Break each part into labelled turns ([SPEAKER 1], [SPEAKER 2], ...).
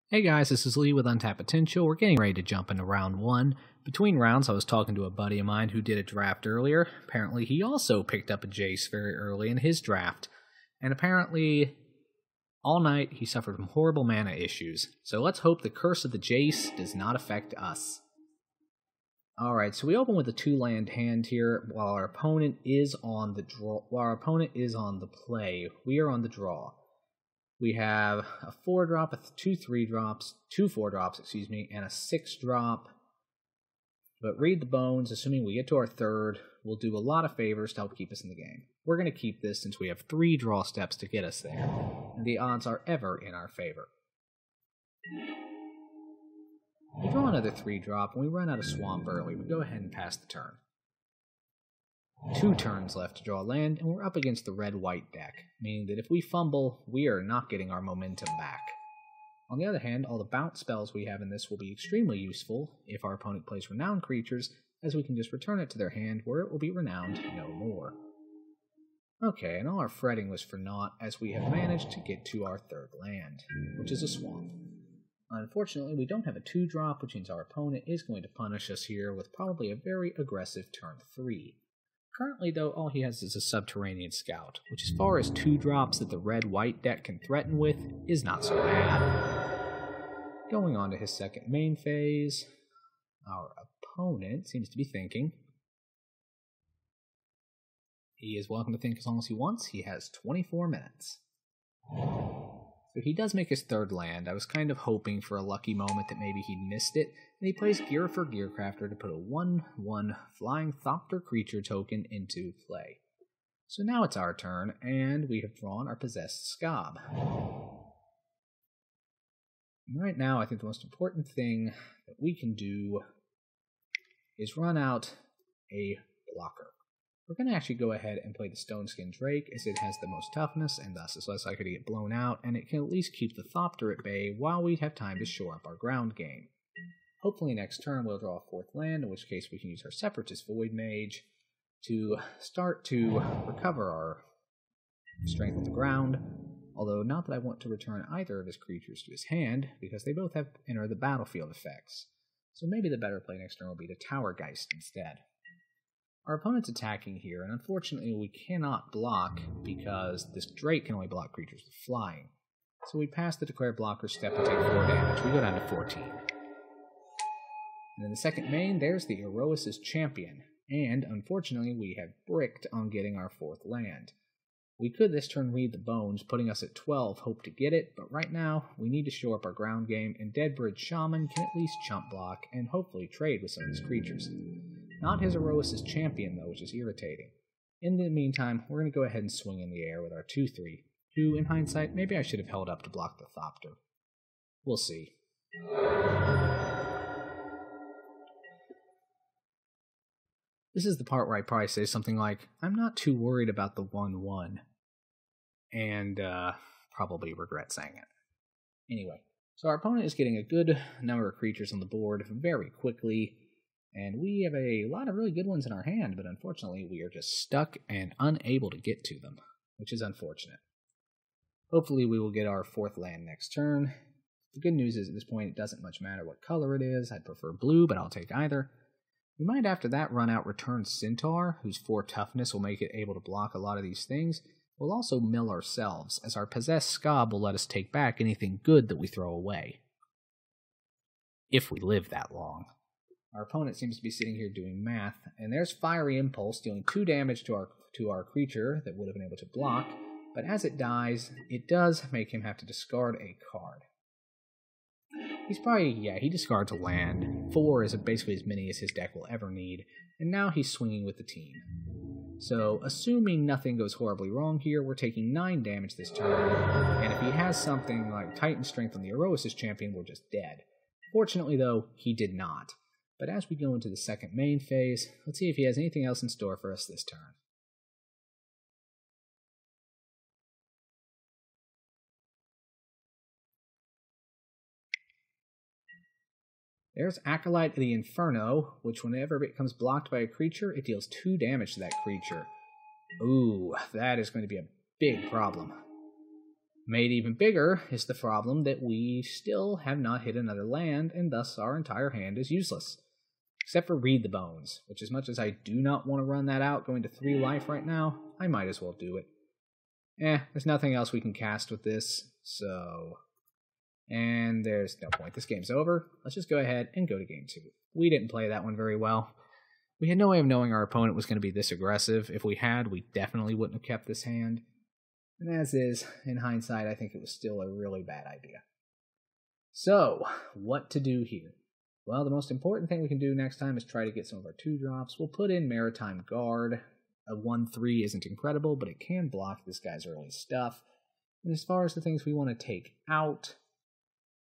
[SPEAKER 1] Hey guys, this is Lee with Untapped Potential. We're getting ready to jump into round one. Between rounds, I was talking to a buddy of mine who did a draft earlier. Apparently, he also picked up a Jace very early in his draft. And apparently, all night, he suffered from horrible mana issues. So let's hope the curse of the Jace does not affect us. Alright, so we open with a 2-land hand here while our opponent is on the draw. While our opponent is on the play, we are on the draw. We have a 4-drop, two 3-drops, two 4-drops, and a 6-drop. But read the bones, assuming we get to our third, will do a lot of favors to help keep us in the game. We're going to keep this since we have 3 draw steps to get us there, and the odds are ever in our favor. We draw another 3-drop, and we run out of swamp early. We go ahead and pass the turn. 2 turns left to draw land, and we're up against the red-white deck, meaning that if we fumble, we are not getting our momentum back. On the other hand, all the bounce spells we have in this will be extremely useful if our opponent plays renowned creatures, as we can just return it to their hand where it will be renowned no more. Okay, and all our fretting was for naught, as we have managed to get to our third land, which is a swamp. Unfortunately, we don't have a 2-drop, which means our opponent is going to punish us here with probably a very aggressive turn 3. Currently, though, all he has is a Subterranean Scout, which as far as 2-drops that the red-white deck can threaten with, is not so bad. Going on to his second main phase, our opponent seems to be thinking. He is welcome to think as long as he wants. He has 24 minutes. So he does make his third land. I was kind of hoping for a lucky moment that maybe he'd missed it, and he plays Gear for Gearcrafter to put a 1/1 Flying Thopter creature token into play. So now it's our turn, and we have drawn our Possessed Skaab. And right now, I think the most important thing that we can do is run out a blocker. We're going to actually go ahead and play the Stoneskin Drake, as it has the most toughness, and thus is less likely to get blown out, and it can at least keep the Thopter at bay while we have time to shore up our ground game. Hopefully next turn we'll draw a 4th land, in which case we can use our Separatist Void Mage to start to recover our strength on the ground, although not that I want to return either of his creatures to his hand, because they both have enter the battlefield effects. So maybe the better play next turn will be to Towergeist instead. Our opponent's attacking here, and unfortunately we cannot block because this Drake can only block creatures with flying. So we pass the Declare Blocker step and take 4 damage. We go down to 14. And in the second main, there's the Iroas's Champion, and unfortunately we have bricked on getting our 4th land. We could this turn read the bones, putting us at 12, hope to get it, but right now we need to shore up our ground game, and Deadbridge Shaman can at least chump block and hopefully trade with some of his creatures. Not his Iroas's Champion, though, which is irritating. In the meantime, we're going to go ahead and swing in the air with our 2/3, who, in hindsight, maybe I should have held up to block the Thopter. We'll see. This is the part where I probably say something like, I'm not too worried about the 1/1, and probably regret saying it. Anyway, so our opponent is getting a good number of creatures on the board very quickly, and we have a lot of really good ones in our hand, but unfortunately we are just stuck and unable to get to them, which is unfortunate. Hopefully we will get our 4th land next turn. The good news is at this point it doesn't much matter what color it is. I'd prefer blue, but I'll take either. We might after that run out Return Centaur, whose 4 toughness will make it able to block a lot of these things. We'll also mill ourselves, as our Possessed Skaab will let us take back anything good that we throw away. If we live that long. Our opponent seems to be sitting here doing math, and there's Fiery Impulse, dealing 2 damage to our creature that would have been able to block, but as it dies, it does make him have to discard a card. He's probably, he discards a land. 4 is basically as many as his deck will ever need, and now he's swinging with the team. So, assuming nothing goes horribly wrong here, we're taking 9 damage this turn, and if he has something like Titan Strength on the Iroas's Champion, we're just dead. Fortunately, though, he did not. But as we go into the second main phase, let's see if he has anything else in store for us this turn. There's Acolyte of the Inferno, which whenever it becomes blocked by a creature, it deals 2 damage to that creature. Ooh, that is going to be a big problem. Made even bigger is the problem that we still have not hit another land, and thus our entire hand is useless. Except for Read the Bones, which as much as I do not want to run that out going to 3 life right now, I might as well do it. There's nothing else we can cast with this, so... And there's no point. This game's over. Let's just go ahead and go to game 2. We didn't play that one very well. We had no way of knowing our opponent was going to be this aggressive. If we had, we definitely wouldn't have kept this hand. And as is, in hindsight, I think it was still a really bad idea. So, what to do here? Well, the most important thing we can do next time is try to get some of our 2-drops. We'll put in Maritime Guard. A 1/3 isn't incredible, but it can block this guy's early stuff. And as far as the things we want to take out,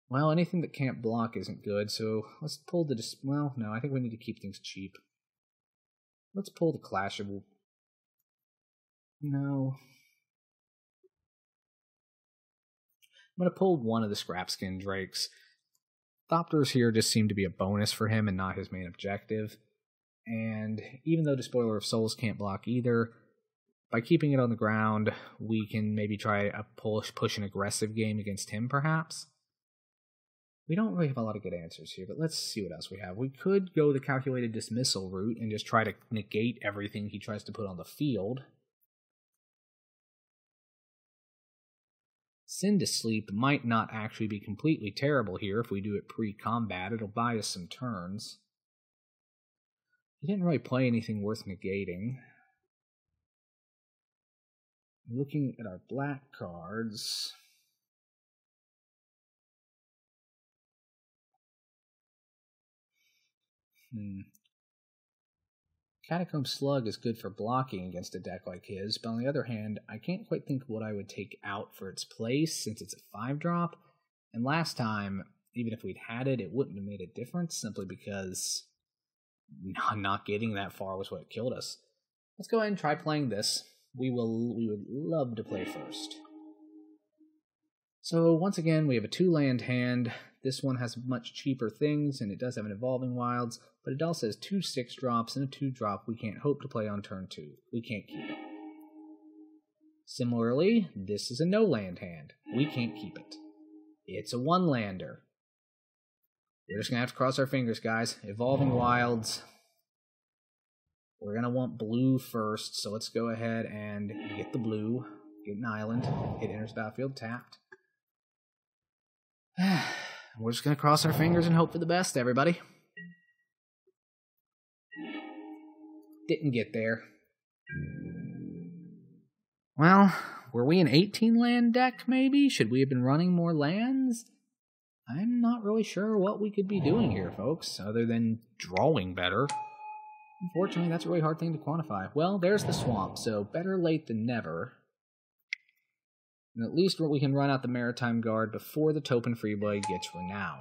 [SPEAKER 1] well, anything that can't block isn't good, so let's pull the... Well, no, I think we need to keep things cheap. Let's pull the Clashable. No. I'm going to pull one of the Scrapskin Drakes. Thopters here just seem to be a bonus for him and not his main objective. And even though Despoiler of Souls can't block either, by keeping it on the ground, we can maybe try a push an aggressive game against him, perhaps. We don't really have a lot of good answers here, but let's see what else we have. We could go the Calculated Dismissal route and just try to negate everything he tries to put on the field. Send to Sleep might not actually be completely terrible here if we do it pre-combat. It'll buy us some turns. He didn't really play anything worth negating. Looking at our black cards... Catacomb Slug is good for blocking against a deck like his, but on the other hand, I can't quite think of what I would take out for its place since it's a 5-drop. And last time, even if we'd had it, it wouldn't have made a difference simply because not getting that far was what killed us. Let's go ahead and try playing this. We would love to play first. So once again, we have a 2-land hand. This one has much cheaper things, and it does have an Evolving Wilds, but it also has 2 6-drops and a 2-drop we can't hope to play on turn 2. We can't keep it. Similarly, this is a no-land hand. We can't keep it. It's a 1-lander. We're just going to have to cross our fingers, guys. Evolving Wilds. We're going to want blue first, so let's go ahead and get the blue. Get an island. It enters battlefield tapped. We're just going to cross our fingers and hope for the best, everybody. Didn't get there. Well, were we an 18-land deck, maybe? Should we have been running more lands? I'm not really sure what we could be doing here, folks, other than drawing better. Unfortunately, that's a really hard thing to quantify. Well, there's the swamp, so better late than never. And at least we can run out the Maritime Guard before the Topin Freeblade gets Renown.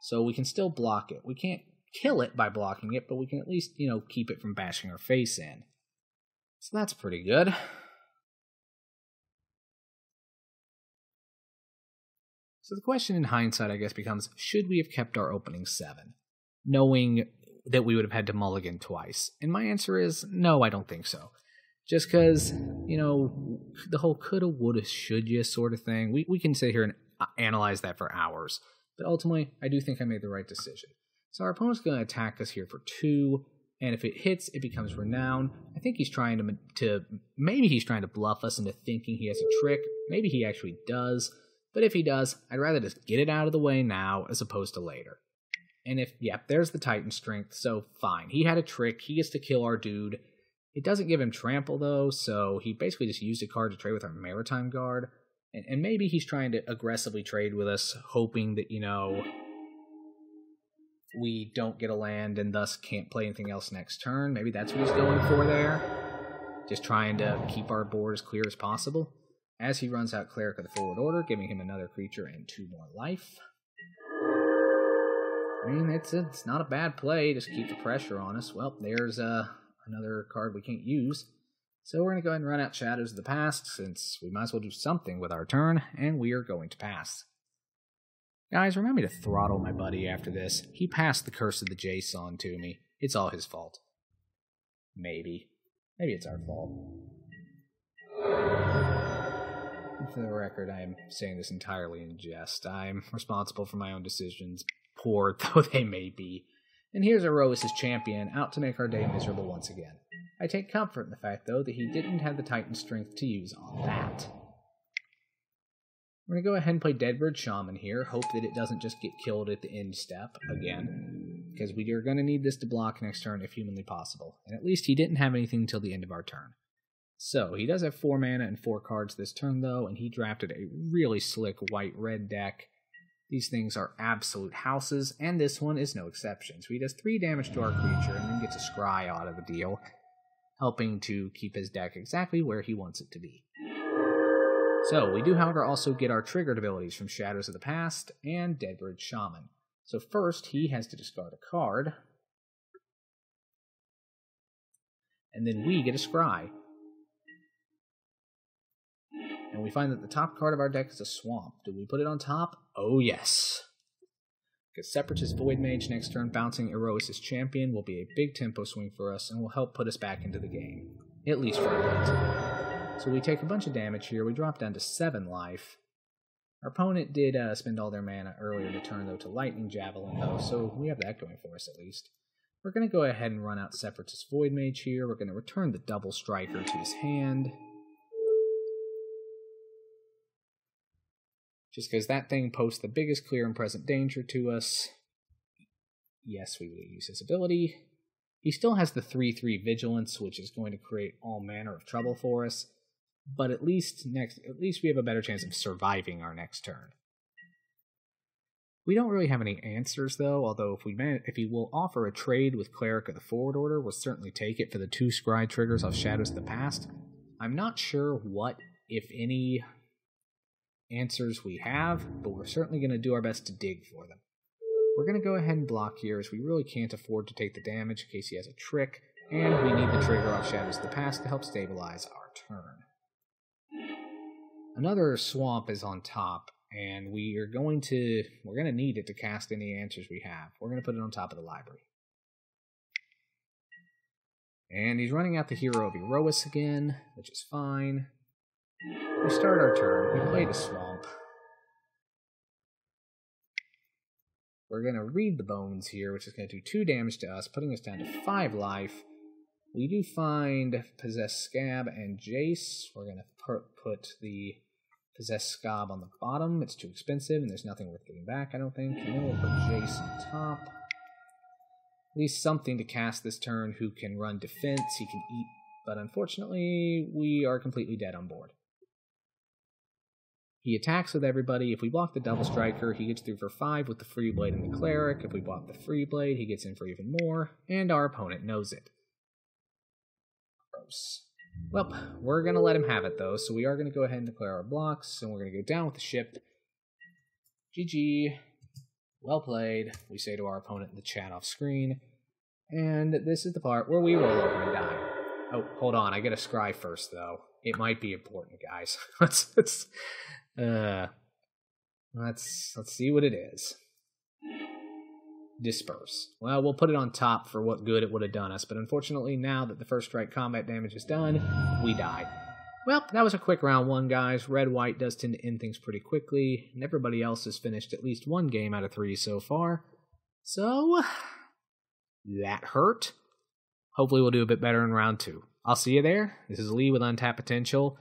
[SPEAKER 1] So we can still block it. We can't kill it by blocking it, but we can at least, keep it from bashing our face in. So that's pretty good. So the question in hindsight, I guess, becomes, should we have kept our opening 7, knowing that we would have had to mulligan twice? And my answer is, no, I don't think so. Just because, the whole coulda, woulda, should ya sort of thing, we can sit here and analyze that for hours. But ultimately, I do think I made the right decision. So our opponent's going to attack us here for 2, and if it hits, it becomes Renown. I think he's trying maybe he's trying to bluff us into thinking he has a trick. Maybe he actually does. But if he does, I'd rather just get it out of the way now as opposed to later. And there's the Titan Strength, so fine. He had a trick, he gets to kill our dude. It doesn't give him trample, though, so he basically just used a card to trade with our Maritime Guard. And maybe he's trying to aggressively trade with us, hoping that, we don't get a land and thus can't play anything else next turn. Maybe that's what he's going for there. Just trying to keep our board as clear as possible. As he runs out Cleric of the Forward Order, giving him another creature and 2 more life. I mean, it's not a bad play. Just keep the pressure on us. Well, there's another card we can't use. So we're going to go ahead and run out Shadows of the Past, since we might as well do something with our turn, and we are going to pass. Guys, remind me to throttle my buddy after this. He passed the Curse of the Jason to me. It's all his fault. Maybe. Maybe it's our fault. For the record, I am saying this entirely in jest. I'm responsible for my own decisions, poor though they may be. And here's Iroas' champion, out to make our day miserable once again. I take comfort in the fact, though, that he didn't have the Titan strength to use on that. We're going to go ahead and play Deadbird Shaman here, hope that it doesn't just get killed at the end step again, because we are going to need this to block next turn if humanly possible. And at least he didn't have anything until the end of our turn. So, he does have 4 mana and 4 cards this turn, though, and he drafted a really slick white-red deck. These things are absolute houses, and this one is no exception. So he does 3 damage to our creature, and then gets a scry out of the deal, helping to keep his deck exactly where he wants it to be. So, we do, however, also get our triggered abilities from Shadows of the Past and Deadbird Shaman. So first, he has to discard a card, and then we get a scry. And we find that the top card of our deck is a swamp. Do we put it on top? Oh yes. Because Separatist Voidmage next turn, bouncing Iroas' champion, will be a big tempo swing for us and will help put us back into the game. At least for a bit. So we take a bunch of damage here. We drop down to 7 life. Our opponent did spend all their mana earlier in the turn, though, to Lightning Javelin, though, so we have that going for us at least. We're going to go ahead and run out Separatist Voidmage here. We're going to return the Double Striker to his hand. Just because that thing posts the biggest clear and present danger to us. Yes, we will use his ability. He still has the 3/3 Vigilance, which is going to create all manner of trouble for us. But at least we have a better chance of surviving our next turn. We don't really have any answers, though, although if he will offer a trade with Cleric of the Forward Order, we'll certainly take it for the 2 scry triggers off Shadows of the Past. I'm not sure what, if any, answers we have, but we're certainly going to do our best to dig for them. We're going to go ahead and block here, as we really can't afford to take the damage in case he has a trick, and we need the trigger off Shadows of the Past to help stabilize our turn. Another swamp is on top, and we're going to need it to cast any answers we have. We're going to put it on top of the library. And he's running out the hero of Iroas again, which is fine. We start our turn. We played a swamp. We're going to read the bones here, which is going to do 2 damage to us, putting us down to 5 life. We do find Possessed Scab and Jace. We're going to put the Possessed Scab on the bottom. It's too expensive, and there's nothing worth getting back, I don't think. And then we'll put Jace on top. At least something to cast this turn who can run defense, he can eat. But unfortunately, we are completely dead on board. He attacks with everybody. If we block the Double Striker, he gets through for 5 with the Free Blade and the Cleric. If we block the Free Blade, he gets in for even more, and our opponent knows it. Gross. Well, we're going to let him have it, though, so we are going to go ahead and declare our blocks, and we're going to go down with the ship. GG. Well played, we say to our opponent in the chat off screen. And this is the part where we roll over and die. Oh, hold on, I get a scry first, though. It might be important, guys. Let's see what it is. Disperse. Well, we'll put it on top for what good it would have done us, but unfortunately, now that the first strike combat damage is done, we die. Well, that was a quick round 1, guys. Red-White does tend to end things pretty quickly, and everybody else has finished at least 1 game out of 3 so far. So, that hurt. Hopefully we'll do a bit better in round 2. I'll see you there. This is Lee with Untapped Potential.